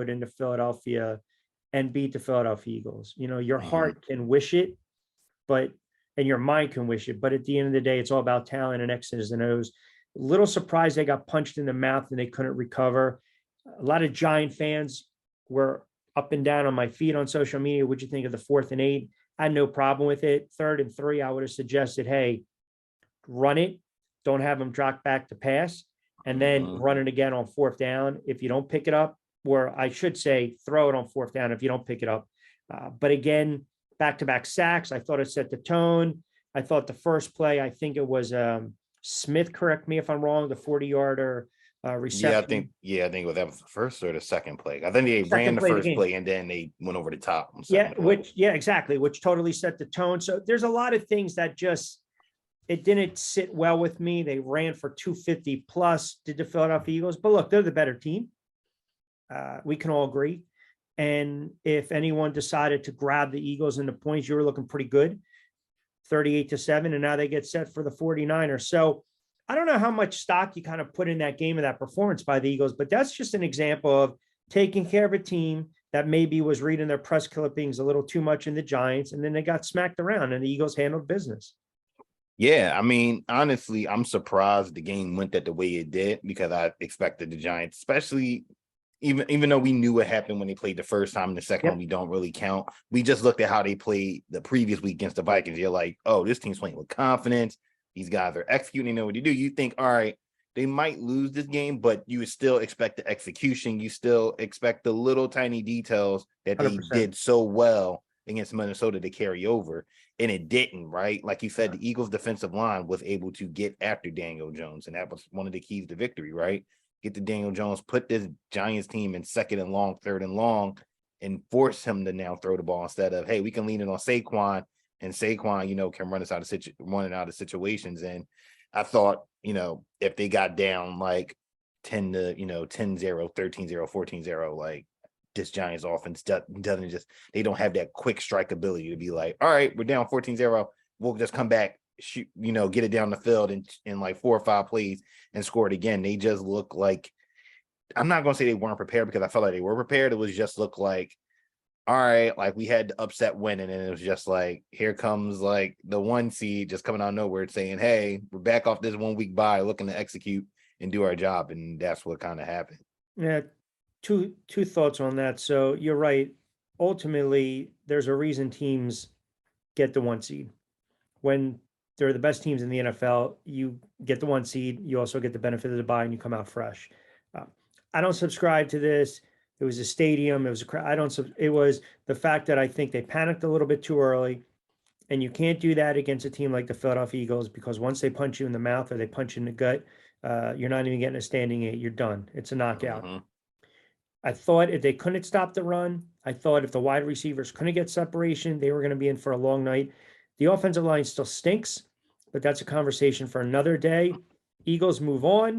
into Philadelphia and beat the Philadelphia Eagles. You know, your Mhm. heart can wish it, but and your mind can wish it. But at the end of the day, it's all about talent and X's and O's. Little surprised they got punched in the mouth and they couldn't recover. A lot of Giant fans were up and down on my feed on social media. What'd you think of the 4th and 8? I had no problem with it. 3rd and 3, I would have suggested, hey, run it. Don't have them drop back to pass, and then Mhm. run it again on 4th down. If you don't pick it up, or I should say, throw it on 4th down if you don't pick it up. But again, back-to-back sacks. I thought it set the tone. I thought the first play, I think it was Smith, correct me if I'm wrong, the 40-yarder reception. I think that was the first or the second play. I think they ran Second the play of the first game. play and then they went over the top on the Yeah, second play. exactly, which totally set the tone. So there's a lot of things that just it didn't sit well with me. They ran for 250 plus, did the Philadelphia Eagles, but look, they're the better team. We can all agree. And if anyone decided to grab the Eagles in the points, you were looking pretty good, 38-7, and now they get set for the 49ers. So I don't know how much stock you kind of put in that game and that performance by the Eagles, but that's just an example of taking care of a team that maybe was reading their press clippings a little too much in the Giants, and then they got smacked around and the Eagles handled business. Yeah, I mean, honestly, I'm surprised the game went that the way it did because I expected the Giants, especially even though we knew what happened when they played the first time and the second one, we don't really count. We just looked at how they played the previous week against the Vikings. You're like, oh, this team's playing with confidence. These guys are executing, they know what to do. You think, all right, they might lose this game, but you would still expect the execution. You still expect the little tiny details that they 100%. did so well against Minnesota to carry over. And it didn't, right? Like you said, the Eagles defensive line was able to get after Daniel Jones. And that was one of the keys to victory, right? Get to Daniel Jones, put this Giants team in 2nd and long, 3rd and long, and force him to now throw the ball instead of, hey, we can lean it on Saquon, and Saquon, can run us out of situations. And I thought, if they got down like 10 to, 10-0, 13-0, 14-0, like this Giants offense doesn't just, they don't have that quick strike ability to be like, all right, we're down 14-0. We'll just come back, shoot, get it down the field in like 4 or 5 plays and score it again. They just look like, I'm not going to say they weren't prepared because I felt like they were prepared. It was just look like, all right, like we had the upset win, and it was just like, here comes like the 1 seed just coming out of nowhere saying, hey, we're back off this 1 week bye, looking to execute and do our job. And that's what kind of happened. Yeah, two thoughts on that. So you're right. Ultimately, there's a reason teams get the 1 seed. When they're the best teams in the NFL, you get the 1 seed. You also get the benefit of the bye, and you come out fresh. I don't subscribe to this. It was a stadium. It was I don't. It was the fact that I think they panicked a little bit too early, and you can't do that against a team like the Philadelphia Eagles because once they punch you in the mouth or they punch you in the gut, you're not even getting a standing 8. You're done. It's a knockout. Mm-hmm. I thought if they couldn't stop the run, I thought if the wide receivers couldn't get separation, they were going to be in for a long night. The offensive line still stinks, but that's a conversation for another day. Eagles move on.